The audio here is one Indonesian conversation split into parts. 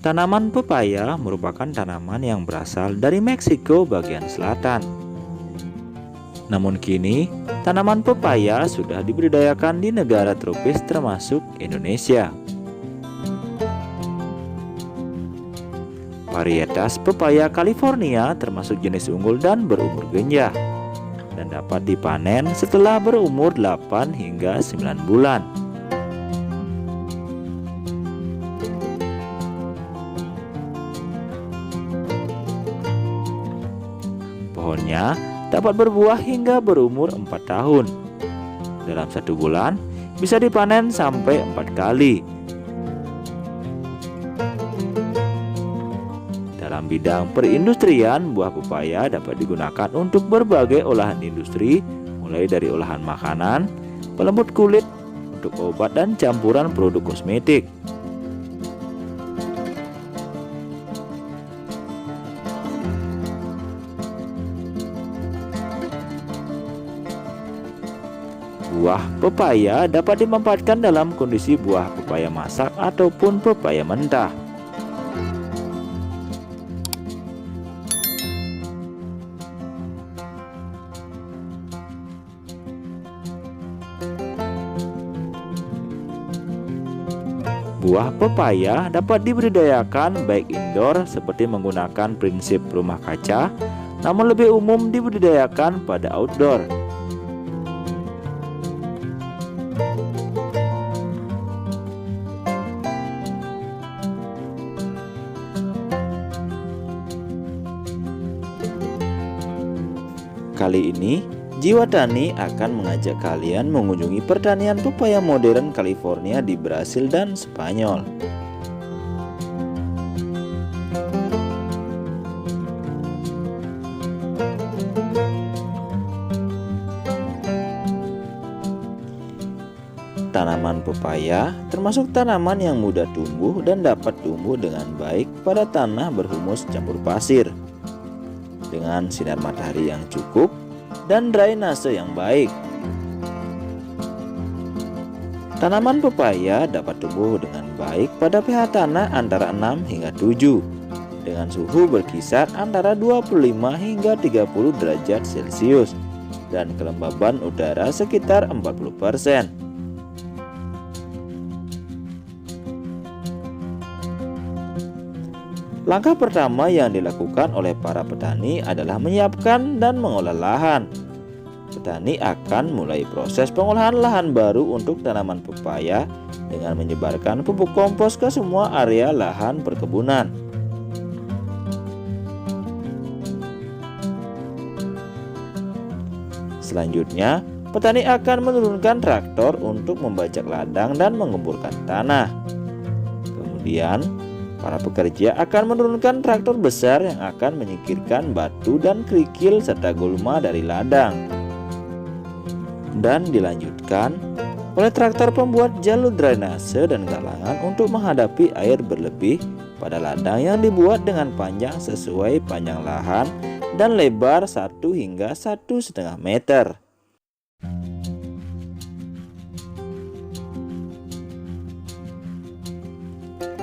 Tanaman pepaya merupakan tanaman yang berasal dari Meksiko bagian selatan. Namun kini, tanaman pepaya sudah dibudidayakan di negara tropis termasuk Indonesia. Varietas pepaya California termasuk jenis unggul dan berumur genjah dan dapat dipanen setelah berumur 8 hingga 9 bulan. Pohonnya dapat berbuah hingga berumur 4 tahun. Dalam 1 bulan bisa dipanen sampai 4 kali. Dalam bidang perindustrian, buah pepaya dapat digunakan untuk berbagai olahan industri, mulai dari olahan makanan, pelembut kulit, untuk obat dan campuran produk kosmetik. Buah pepaya dapat dimanfaatkan dalam kondisi buah pepaya masak ataupun pepaya mentah. Buah pepaya dapat dibudidayakan baik indoor seperti menggunakan prinsip rumah kaca, namun lebih umum dibudidayakan pada outdoor. Kali ini, Jiwa Tani akan mengajak kalian mengunjungi pertanian pepaya modern California di Brasil dan Spanyol. Tanaman pepaya termasuk tanaman yang mudah tumbuh dan dapat tumbuh dengan baik pada tanah berhumus campur pasir, dengan sinar matahari yang cukup dan drainase yang baik. Tanaman pepaya dapat tumbuh dengan baik pada pH tanah antara 6 hingga 7 dengan suhu berkisar antara 25 hingga 30 derajat Celcius dan kelembaban udara sekitar 40%. Langkah pertama yang dilakukan oleh para petani adalah menyiapkan dan mengolah lahan. Petani akan mulai proses pengolahan lahan baru untuk tanaman pepaya dengan menyebarkan pupuk kompos ke semua area lahan perkebunan. Selanjutnya, petani akan menurunkan traktor untuk membajak ladang dan mengemburkan tanah. Kemudian, para pekerja akan menurunkan traktor besar yang akan menyingkirkan batu dan kerikil serta gulma dari ladang. Dan dilanjutkan oleh traktor pembuat jalur drainase dan galangan untuk menghadapi air berlebih pada ladang yang dibuat dengan panjang sesuai panjang lahan dan lebar 1 hingga 1,5 meter.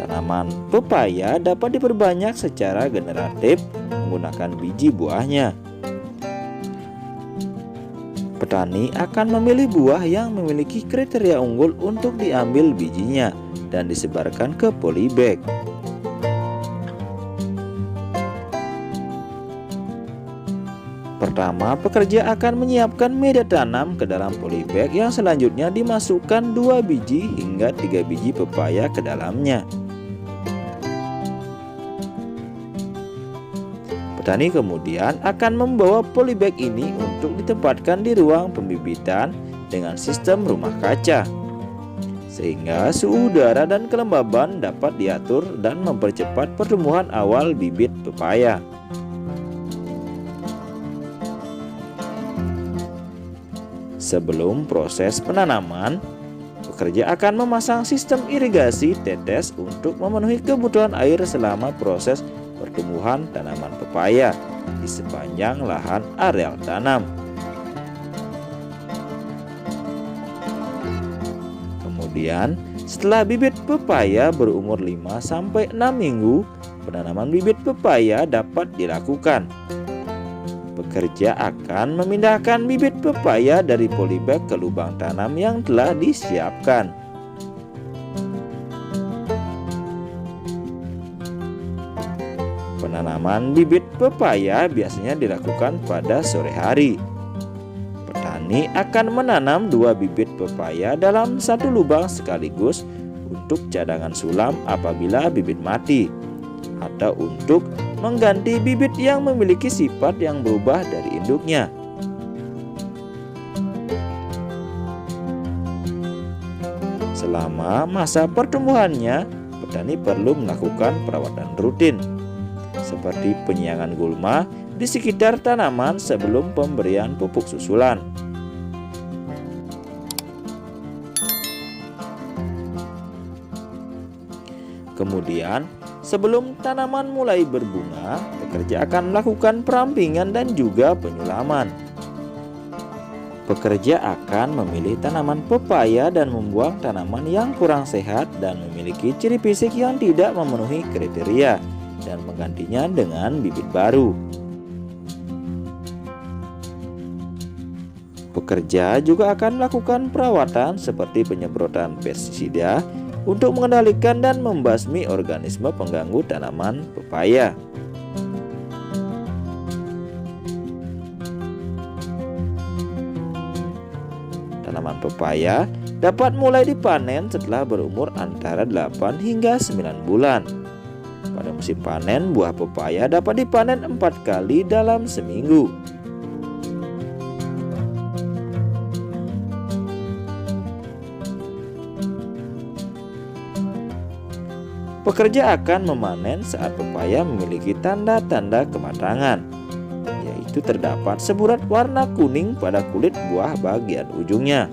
Tanaman pepaya dapat diperbanyak secara generatif menggunakan biji buahnya. Petani akan memilih buah yang memiliki kriteria unggul untuk diambil bijinya dan disebarkan ke polybag. Pertama, pekerja akan menyiapkan media tanam ke dalam polybag yang selanjutnya dimasukkan 2 biji hingga 3 biji pepaya ke dalamnya. Petani kemudian akan membawa polybag ini untuk ditempatkan di ruang pembibitan dengan sistem rumah kaca, sehingga suhu udara dan kelembaban dapat diatur dan mempercepat pertumbuhan awal bibit pepaya. Sebelum proses penanaman, pekerja akan memasang sistem irigasi tetes untuk memenuhi kebutuhan air selama proses pertumbuhan tanaman pepaya di sepanjang lahan areal tanam. Kemudian, Setelah bibit pepaya berumur 5-6 minggu, penanaman bibit pepaya dapat dilakukan. Pekerja akan memindahkan bibit pepaya dari polybag ke lubang tanam yang telah disiapkan. Penanaman bibit pepaya biasanya dilakukan pada sore hari. Petani akan menanam 2 bibit pepaya dalam satu lubang sekaligus untuk cadangan sulam apabila bibit mati, atau untuk mengganti bibit yang memiliki sifat yang berubah dari induknya. Selama masa pertumbuhannya, petani perlu melakukan perawatan rutin, seperti penyiangan gulma di sekitar tanaman sebelum pemberian pupuk susulan. Kemudian, sebelum tanaman mulai berbunga, pekerja akan melakukan perampingan dan juga penyulaman. Pekerja akan memilih tanaman pepaya dan membuang tanaman yang kurang sehat dan memiliki ciri fisik yang tidak memenuhi kriteria, dan menggantinya dengan bibit baru. Pekerja juga akan melakukan perawatan seperti penyemprotan pestisida untuk mengendalikan dan membasmi organisme pengganggu tanaman pepaya. Tanaman pepaya dapat mulai dipanen setelah berumur antara 8 hingga 9 bulan. Pada musim panen, buah pepaya dapat dipanen 4 kali dalam seminggu. Pekerja akan memanen saat pepaya memiliki tanda-tanda kematangan, yaitu terdapat seburat warna kuning pada kulit buah bagian ujungnya.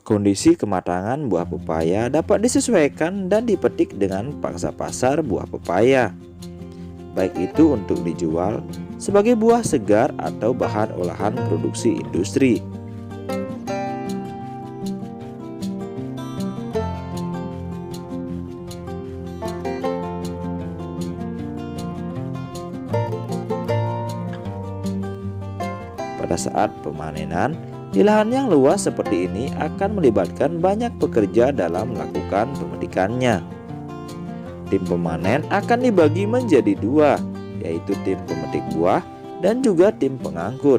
Kondisi kematangan buah pepaya dapat disesuaikan dan dipetik dengan pangsa pasar buah pepaya, baik itu untuk dijual sebagai buah segar atau bahan olahan produksi industri. Pada saat pemanenan, di lahan yang luas seperti ini akan melibatkan banyak pekerja dalam melakukan pemetikannya. Tim pemanen akan dibagi menjadi 2, yaitu tim pemetik buah dan juga tim pengangkut.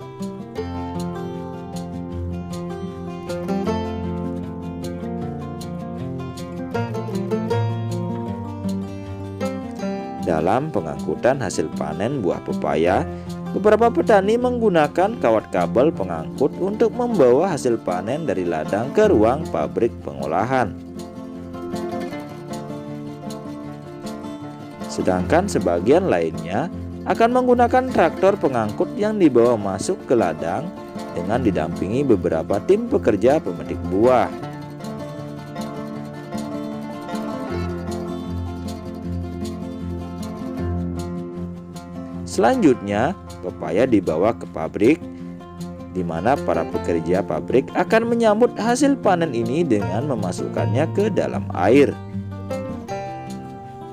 Dalam pengangkutan hasil panen buah pepaya, beberapa petani menggunakan kawat kabel pengangkut untuk membawa hasil panen dari ladang ke ruang pabrik pengolahan. Sedangkan sebagian lainnya akan menggunakan traktor pengangkut yang dibawa masuk ke ladang dengan didampingi beberapa tim pekerja pemetik buah. Selanjutnya, pepaya dibawa ke pabrik, di mana para pekerja pabrik akan menyambut hasil panen ini dengan memasukkannya ke dalam air.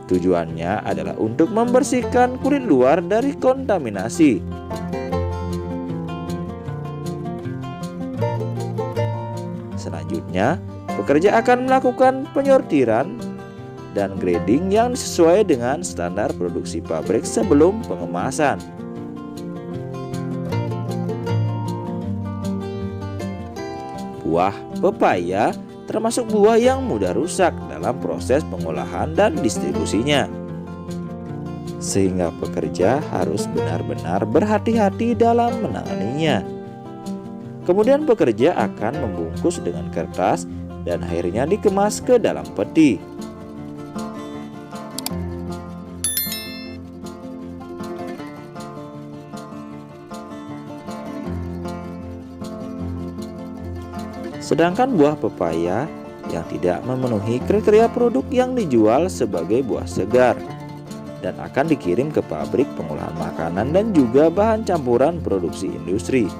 Tujuannya adalah untuk membersihkan kulit luar dari kontaminasi. Selanjutnya, pekerja akan melakukan penyortiran dan grading yang sesuai dengan standar produksi pabrik sebelum pengemasan. Buah pepaya termasuk buah yang mudah rusak dalam proses pengolahan dan distribusinya, sehingga pekerja harus benar-benar berhati-hati dalam menanganinya. Kemudian pekerja akan membungkus dengan kertas dan akhirnya dikemas ke dalam peti. Sedangkan buah pepaya yang tidak memenuhi kriteria produk yang dijual sebagai buah segar, dan akan dikirim ke pabrik pengolahan makanan dan juga bahan campuran produksi industri.